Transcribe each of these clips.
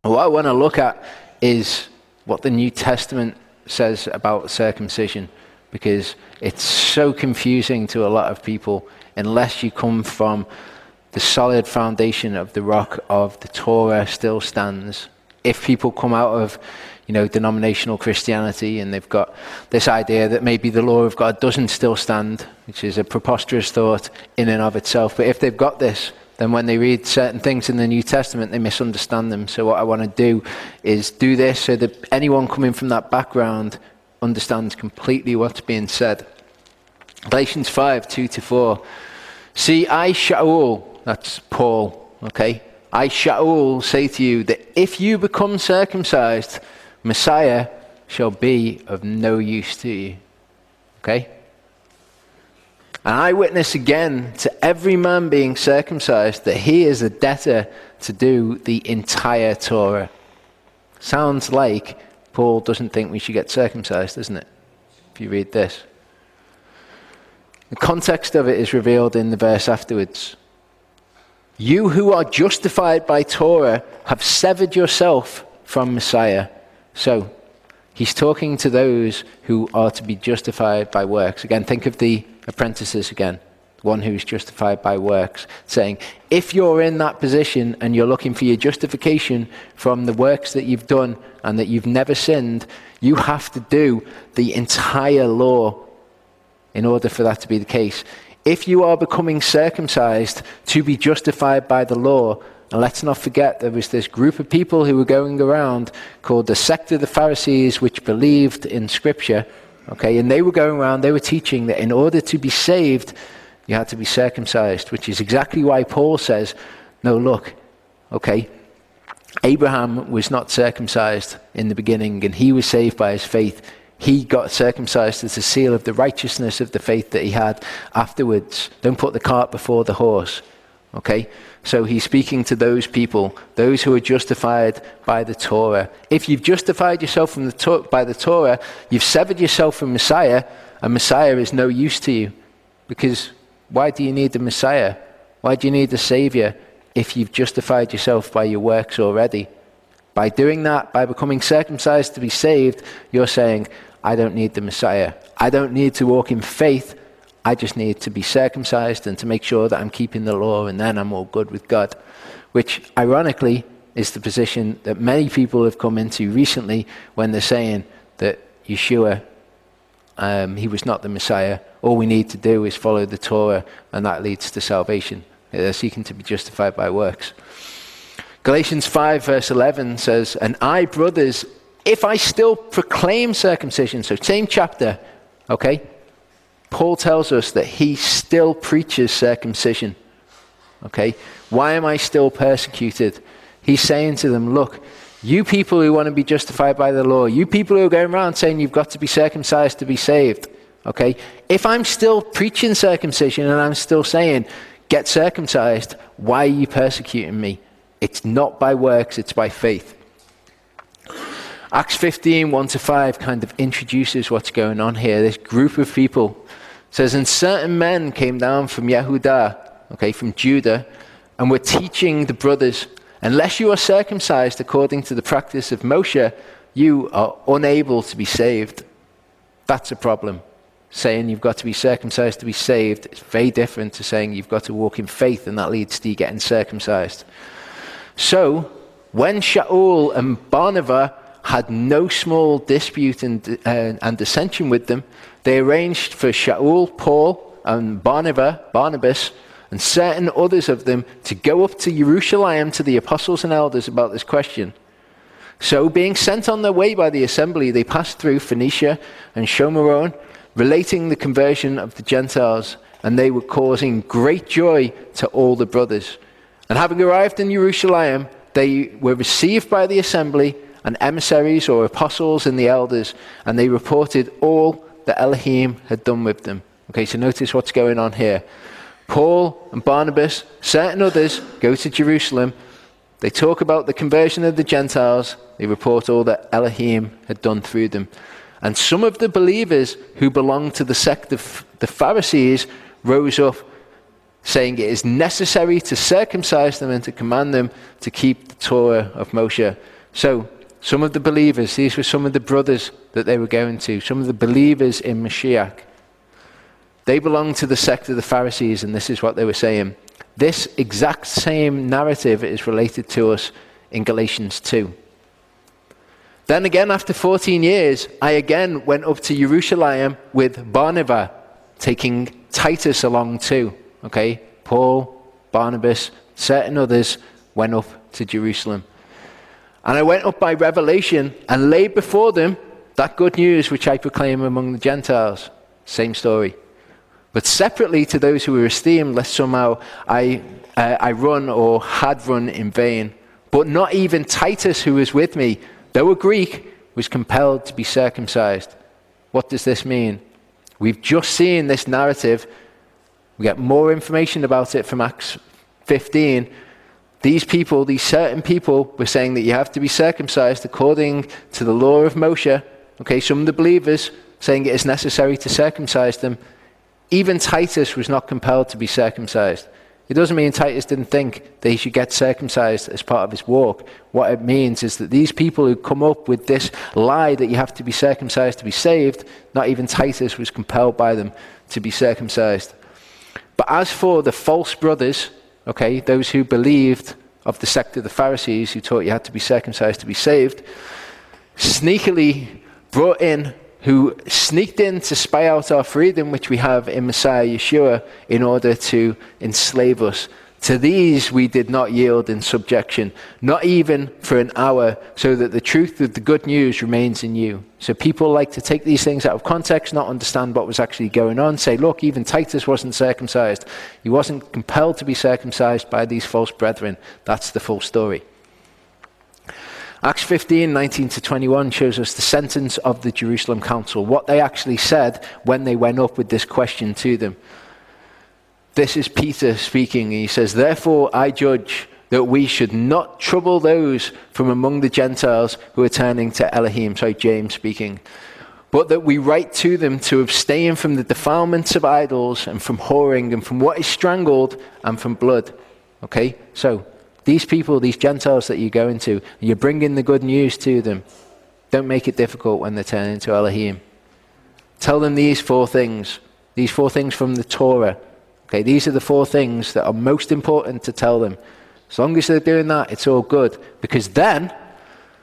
What I want to look at is what the New Testament says about circumcision, because it's so confusing to a lot of people unless you come from the solid foundation of the rock of the Torah still stands. If people come out of, denominational Christianity and they've got this idea that maybe the law of God doesn't still stand, which is a preposterous thought in and of itself, but if they've got this, then when they read certain things in the New Testament, they misunderstand them. So what I want to do is do this so that anyone coming from that background understands completely what's being said. Galatians 5, 2-4. See, I, Shaul, that's Paul, okay? I, Shaul, say to you that if you become circumcised, Messiah shall be of no use to you. Okay? And I witness again to every man being circumcised that he is a debtor to do the entire Torah. Sounds like Paul doesn't think we should get circumcised, doesn't it? If you read this. The context of it is revealed in the verse afterwards. You who are justified by Torah have severed yourself from Messiah. So, he's talking to those who are to be justified by works. Again, think of the apprentices again, one who's justified by works, saying, if you're in that position and you're looking for your justification from the works that you've done and that you've never sinned, you have to do the entire law in order for that to be the case. If you are becoming circumcised to be justified by the law, and let's not forget there was this group of people who were going around called the sect of the Pharisees, which believed in Scripture, okay, and they were going around, they were teaching that in order to be saved, you had to be circumcised, which is exactly why Paul says, no, look, okay, Abraham was not circumcised in the beginning, and he was saved by his faith. He got circumcised as a seal of the righteousness of the faith that he had afterwards. Don't put the cart before the horse. Okay? So he's speaking to those people, those who are justified by the Torah. If you've justified yourself from by the Torah, you've severed yourself from Messiah, and Messiah is no use to you. Because why do you need the Messiah? Why do you need the Savior if you've justified yourself by your works already? By doing that, by becoming circumcised to be saved, you're saying, I don't need the Messiah. I don't need to walk in faith. I just need to be circumcised and to make sure that I'm keeping the law, and then I'm all good with God. Which, ironically, is the position that many people have come into recently when they're saying that Yeshua, he was not the Messiah. All we need to do is follow the Torah, and that leads to salvation. They're seeking to be justified by works. Galatians 5 verse 11 says, and I, brothers, if I still proclaim circumcision, so same chapter, okay? Paul tells us that he still preaches circumcision, okay? Why am I still persecuted? He's saying to them, look, you people who want to be justified by the law, you people who are going around saying you've got to be circumcised to be saved, okay? If I'm still preaching circumcision and I'm still saying, get circumcised, why are you persecuting me? It's not by works, it's by faith. Acts 15, 1-5 kind of introduces what's going on here. This group of people says, and certain men came down from Yehudah, okay, from Judah, and were teaching the brothers, unless you are circumcised according to the practice of Moshe, you are unable to be saved. That's a problem. Saying you've got to be circumcised to be saved is very different to saying you've got to walk in faith, and that leads to you getting circumcised. So, when Shaul and Barnabas had no small dispute and dissension with them, they arranged for Shaul, Paul, and Barnabas, and certain others of them to go up to Jerusalem to the apostles and elders about this question. So, being sent on their way by the assembly, they passed through Phoenicia and Shomeron, relating the conversion of the Gentiles, and they were causing great joy to all the brothers. And having arrived in Jerusalem, they were received by the assembly and emissaries or apostles and the elders, and they reported all that Elohim had done with them. Okay, so notice what's going on here. Paul and Barnabas, certain others, go to Jerusalem. They talk about the conversion of the Gentiles. They report all that Elohim had done through them. And some of the believers who belonged to the sect of the Pharisees rose up saying it is necessary to circumcise them and to command them to keep the Torah of Moshe. So, some of the believers, these were some of the brothers that they were going to, some of the believers in Mashiach. They belonged to the sect of the Pharisees, and this is what they were saying. This exact same narrative is related to us in Galatians 2. Then again, after 14 years, I again went up to Jerusalem with Barnabas, taking Titus along too. Okay, Paul, Barnabas, certain others went up to Jerusalem. And I went up by revelation and laid before them that good news which I proclaim among the Gentiles. Same story. But separately to those who were esteemed, lest somehow I run or had run in vain. But not even Titus, who was with me, though a Greek, was compelled to be circumcised. What does this mean? We've just seen this narrative. We get more information about it from Acts 15. These people, these certain people, were saying that you have to be circumcised according to the law of Moshe. Okay, some of the believers saying it is necessary to circumcise them. Even Titus was not compelled to be circumcised. It doesn't mean Titus didn't think that he should get circumcised as part of his walk. What it means is that these people who come up with this lie that you have to be circumcised to be saved, not even Titus was compelled by them to be circumcised. But as for the false brothers, okay, those who believed of the sect of the Pharisees who taught you had to be circumcised to be saved, sneakily brought in, who sneaked in to spy out our freedom which we have in Messiah Yeshua in order to enslave us. To these we did not yield in subjection, not even for an hour, so that the truth of the good news remains in you. So people like to take these things out of context, not understand what was actually going on, say, look, even Titus wasn't circumcised. He wasn't compelled to be circumcised by these false brethren. That's the full story. Acts 15, 19 to 21 shows us the sentence of the Jerusalem Council, what they actually said when they went up with this question to them. This is Peter speaking. He says, therefore I judge that we should not trouble those from among the Gentiles who are turning to Elohim. Sorry, James speaking. But that we write to them to abstain from the defilements of idols and from whoring and from what is strangled and from blood. Okay, so these people, these Gentiles that you go into, you're bringing the good news to them. Don't make it difficult when they're turning to Elohim. Tell them these four things from the Torah. Okay, these are the four things that are most important to tell them. As long as they're doing that, it's all good. Because then,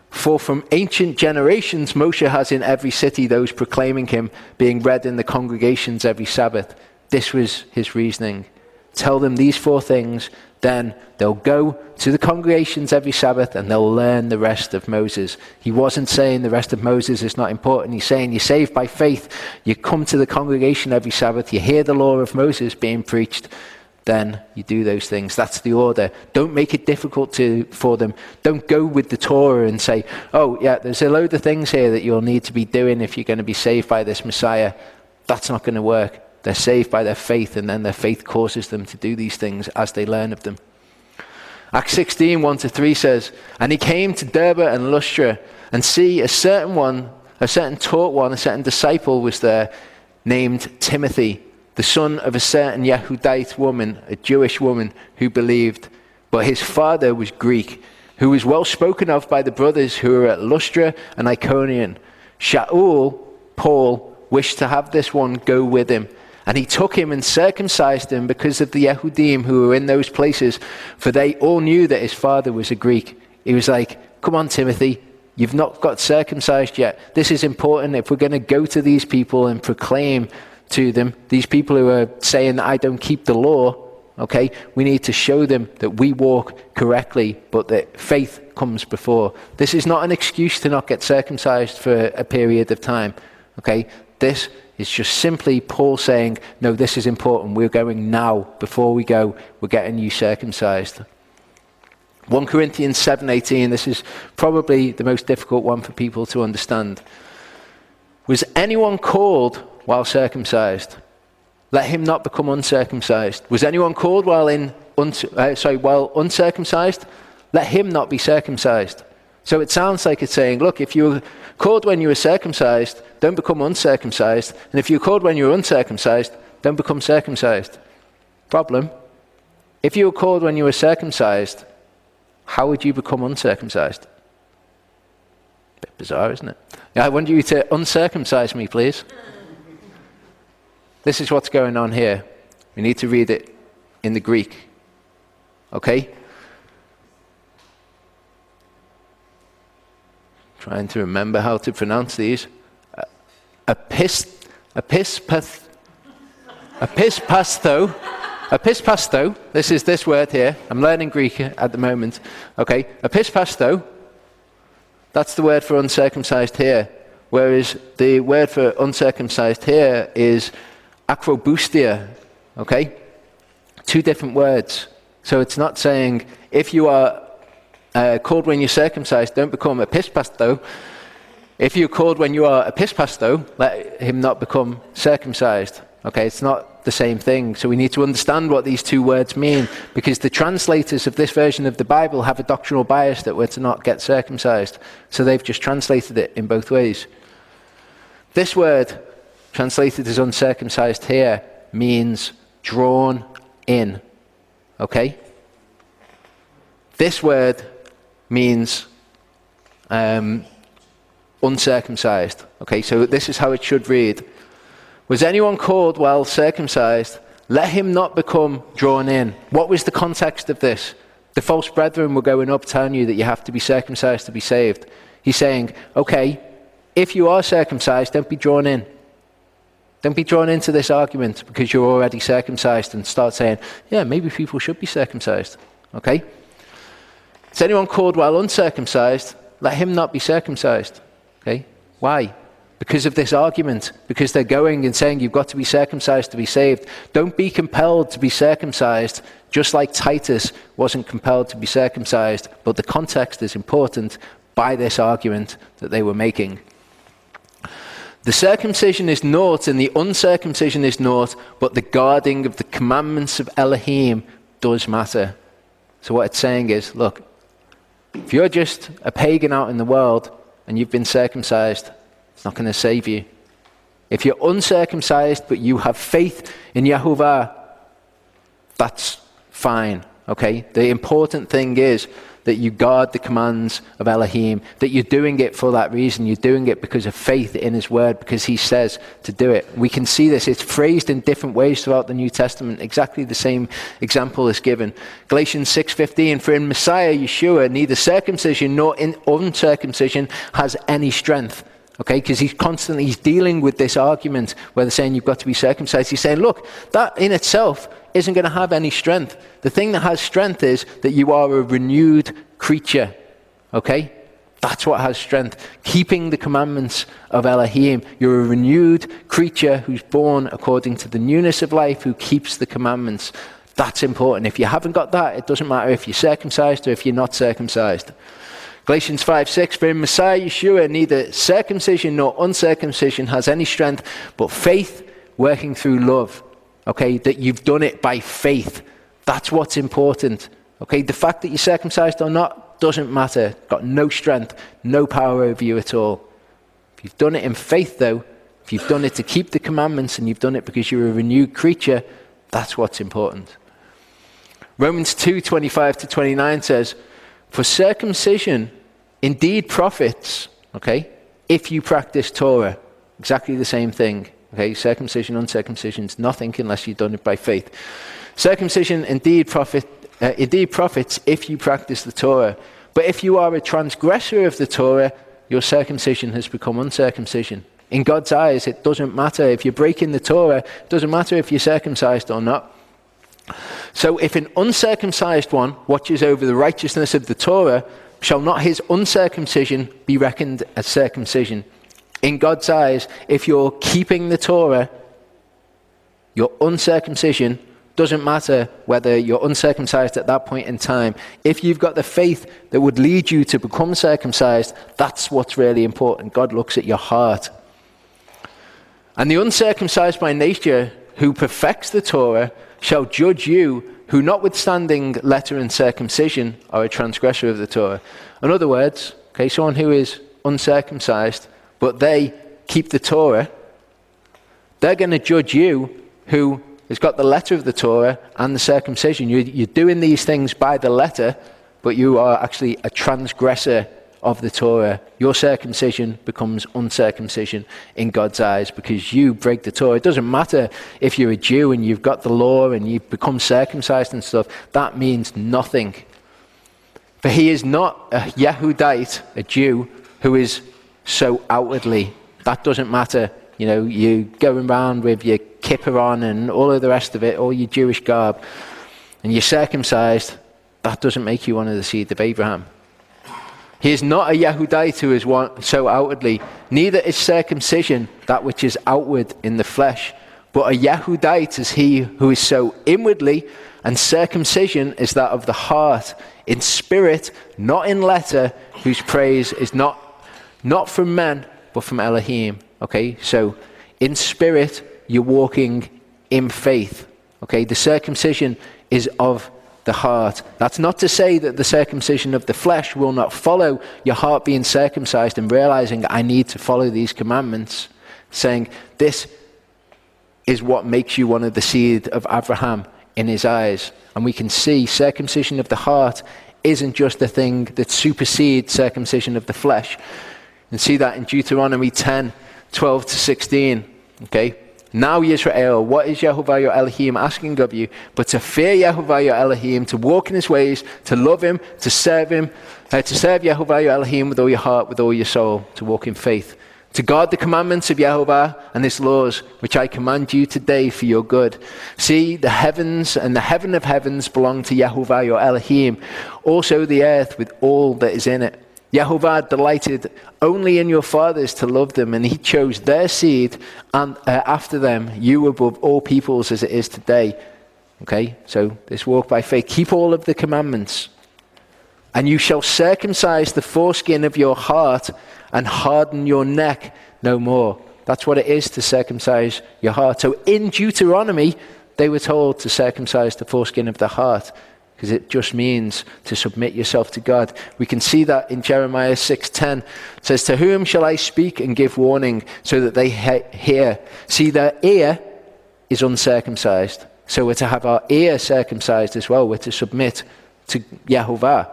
for from ancient generations, Moshe has in every city those proclaiming him, being read in the congregations every Sabbath. This was his reasoning. Tell them these four things, then they'll go to the congregations every Sabbath and they'll learn the rest of Moses. He wasn't saying the rest of Moses is not important. He's saying you're saved by faith. You come to the congregation every Sabbath. You hear the law of Moses being preached. Then you do those things. That's the order. Don't make it difficult for them. Don't go with the Torah and say, oh yeah, there's a load of things here that you'll need to be doing if you're going to be saved by this Messiah. That's not going to work. They're saved by their faith, and then their faith causes them to do these things as they learn of them. Acts 16, 1-3 says, and he came to Derbe and Lystra, and see, a certain taught one, a certain disciple was there, named Timothy, the son of a certain Yehudite woman, a Jewish woman who believed, but his father was Greek, who was well spoken of by the brothers who were at Lystra and Iconium. Shaul, Paul, wished to have this one go with him. And he took him and circumcised him because of the Yehudim who were in those places, for they all knew that his father was a Greek. He was like, come on, Timothy, you've not got circumcised yet. This is important. If we're going to go to these people and proclaim to them, these people who are saying that I don't keep the law, okay, we need to show them that we walk correctly, but that faith comes before. This is not an excuse to not get circumcised for a period of time, okay? This is just simply Paul saying, no, this is important. We're going now. Before we go, we're getting you circumcised. 1 Corinthians 7:18, this is probably the most difficult one for people to understand. Was anyone called while circumcised? Let him not become uncircumcised. Was anyone called while uncircumcised? Let him not be circumcised. So it sounds like it's saying, look, if you were called when you were circumcised, don't become uncircumcised. And if you were called when you were uncircumcised, don't become circumcised. Problem, If you were called when you were circumcised, how would you become uncircumcised? Bit bizarre, isn't it? I want you to uncircumcise me, please. This is what's going on here. We need to read it in the Greek. Okay? Trying to remember how to pronounce these. Epispasto. This is this word here. I'm learning Greek at the moment. Okay? Epispasto. That's the word for uncircumcised here. Whereas the word for uncircumcised here is acroboustia. Okay? Two different words. So it's not saying if you are called when you're circumcised, don't become epispasto. If you're called when you are epispasto, let him not become circumcised. Okay, it's not the same thing. So we need to understand what these two words mean, because the translators of this version of the Bible have a doctrinal bias that we're to not get circumcised. So they've just translated it in both ways. This word, translated as uncircumcised here, means drawn in. Okay? This word means uncircumcised. Okay, so this is how it should read. Was anyone called while circumcised? Let him not become drawn in. What was the context of this? The false brethren were going up telling you that you have to be circumcised to be saved. He's saying, okay, if you are circumcised, don't be drawn in. Don't be drawn into this argument because you're already circumcised, and start saying, yeah, maybe people should be circumcised. Okay? Is anyone called while uncircumcised? Let him not be circumcised. Okay? Why? Because of this argument. Because they're going and saying you've got to be circumcised to be saved. Don't be compelled to be circumcised, just like Titus wasn't compelled to be circumcised. But the context is important by this argument that they were making. The circumcision is naught and the uncircumcision is naught, but the guarding of the commandments of Elohim does matter. So what it's saying is, look, if you're just a pagan out in the world and you've been circumcised, it's not going to save you. If you're uncircumcised but you have faith in Yahuwah, that's fine, okay? The important thing is that you guard the commands of Elohim, that you're doing it for that reason. You're doing it because of faith in his word, because he says to do it. We can see this. It's phrased in different ways throughout the New Testament. Exactly the same example is given. Galatians 6:15, for in Messiah, Yeshua, neither circumcision nor uncircumcision has any strength. Okay, because he's dealing with this argument where they're saying you've got to be circumcised. He's saying, look, that in itself isn't going to have any strength. The thing that has strength is that you are a renewed creature. Okay? That's what has strength. Keeping the commandments of Elohim. You're a renewed creature who's born according to the newness of life, who keeps the commandments. That's important. If you haven't got that, it doesn't matter if you're circumcised or if you're not circumcised. Galatians 5:6, for in Messiah Yeshua neither circumcision nor uncircumcision has any strength, but faith working through love. Okay, that you've done it by faith. That's what's important. Okay, the fact that you're circumcised or not doesn't matter. Got no strength, no power over you at all. If you've done it in faith though, if you've done it to keep the commandments and you've done it because you're a renewed creature, that's what's important. Romans 2:25-29 says, for circumcision indeed profits, okay, if you practice Torah. Exactly the same thing. Okay, circumcision, uncircumcision is nothing unless you've done it by faith. Circumcision indeed profits if you practice the Torah. But if you are a transgressor of the Torah, your circumcision has become uncircumcision. In God's eyes, it doesn't matter if you're breaking the Torah. It doesn't matter if you're circumcised or not. So if an uncircumcised one watches over the righteousness of the Torah, shall not his uncircumcision be reckoned as circumcision? In God's eyes, if you're keeping the Torah, your uncircumcision doesn't matter whether you're uncircumcised at that point in time. If you've got the faith that would lead you to become circumcised, that's what's really important. God looks at your heart. And the uncircumcised by nature, who perfects the Torah, shall judge you, who notwithstanding letter and circumcision are a transgressor of the Torah. In other words, okay, someone who is uncircumcised, but they keep the Torah, they're going to judge you who has got the letter of the Torah and the circumcision. You're doing these things by the letter, but you are actually a transgressor of the Torah. Your circumcision becomes uncircumcision in God's eyes because you break the Torah. It doesn't matter if you're a Jew and you've got the law and you've become circumcised and stuff. That means nothing. For he is not a Yehudite, a Jew, who is so outwardly. That doesn't matter. You know, you going around with your kippah on and all of the rest of it, all your Jewish garb, and you're circumcised. That doesn't make you one of the seed of Abraham. He is not a Yehudite who is one so outwardly. Neither is circumcision that which is outward in the flesh. But a Yehudite is he who is so inwardly, and circumcision is that of the heart, in spirit, not in letter, whose praise is not from men, but from Elohim. Okay, so in spirit, you're walking in faith. Okay, the circumcision is of the heart. That's not to say that the circumcision of the flesh will not follow your heart being circumcised and realizing I need to follow these commandments, saying this is what makes you one of the seed of Abraham in his eyes. And we can see circumcision of the heart isn't just a thing that supersedes circumcision of the flesh. You can see that in Deuteronomy 10:12-16. Okay. Now, Yisrael, what is Yehovah your Elohim asking of you? But to fear Yehovah your Elohim, to walk in his ways, to love him, to serve Yehovah your Elohim with all your heart, with all your soul, to walk in faith. To guard the commandments of Yehovah and his laws, which I command you today for your good. See, the heavens and the heaven of heavens belong to Yehovah your Elohim, also the earth with all that is in it. Yehovah delighted only in your fathers to love them, and he chose their seed and after them, you above all peoples as it is today. Okay, so this walk by faith. Keep all of the commandments. And you shall circumcise the foreskin of your heart and harden your neck no more. That's what it is to circumcise your heart. So in Deuteronomy, they were told to circumcise the foreskin of the heart, because it just means to submit yourself to God. We can see that in Jeremiah 6:10. It says, to whom shall I speak and give warning so that they hear? See, their ear is uncircumcised. So we're to have our ear circumcised as well. We're to submit to Yehovah.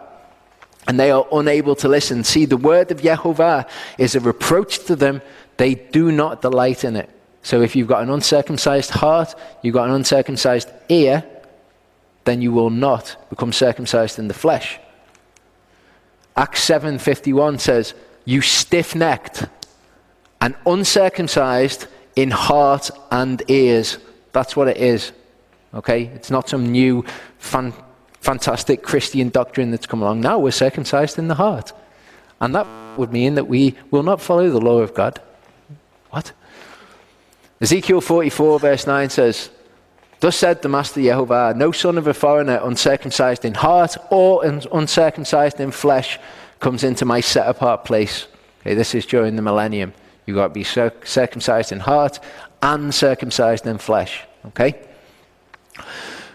And they are unable to listen. See, the word of Yehovah is a reproach to them. They do not delight in it. So if you've got an uncircumcised heart, you've got an uncircumcised ear, then you will not become circumcised in the flesh. Acts 7:51 says, you stiff-necked and uncircumcised in heart and ears. That's what it is. Okay? It's not some new fantastic Christian doctrine that's come along. Now we're circumcised in the heart. And that would mean that we will not follow the law of God. What? Ezekiel 44 verse 9 says, thus said the Master Yehovah, no son of a foreigner uncircumcised in heart or uncircumcised in flesh comes into my set-apart place. Okay, this is during the millennium. You've got to be circumcised in heart and circumcised in flesh. Okay?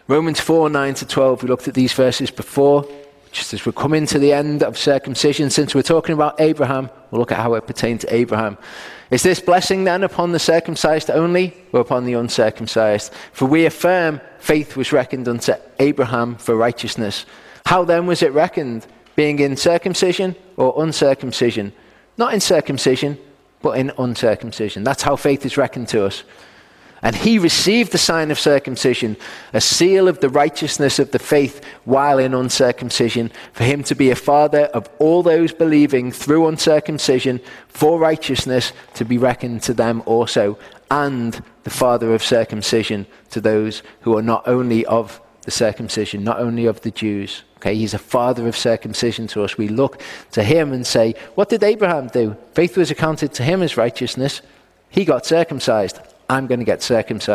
Romans 4:9-12, we looked at these verses before. Just as we're coming to the end of circumcision, since we're talking about Abraham, we'll look at how it pertained to Abraham. Is this blessing then upon the circumcised only, or upon the uncircumcised? For we affirm faith was reckoned unto Abraham for righteousness. How then was it reckoned? Being in circumcision or uncircumcision? Not in circumcision, but in uncircumcision. That's how faith is reckoned to us. And he received the sign of circumcision, a seal of the righteousness of the faith while in uncircumcision, for him to be a father of all those believing through uncircumcision for righteousness to be reckoned to them also, and the father of circumcision to those who are not only of the circumcision, not only of the Jews. Okay, he's a father of circumcision to us. We look to him and say, what did Abraham do? Faith was accounted to him as righteousness. He got circumcised. I'm going to get circumcised.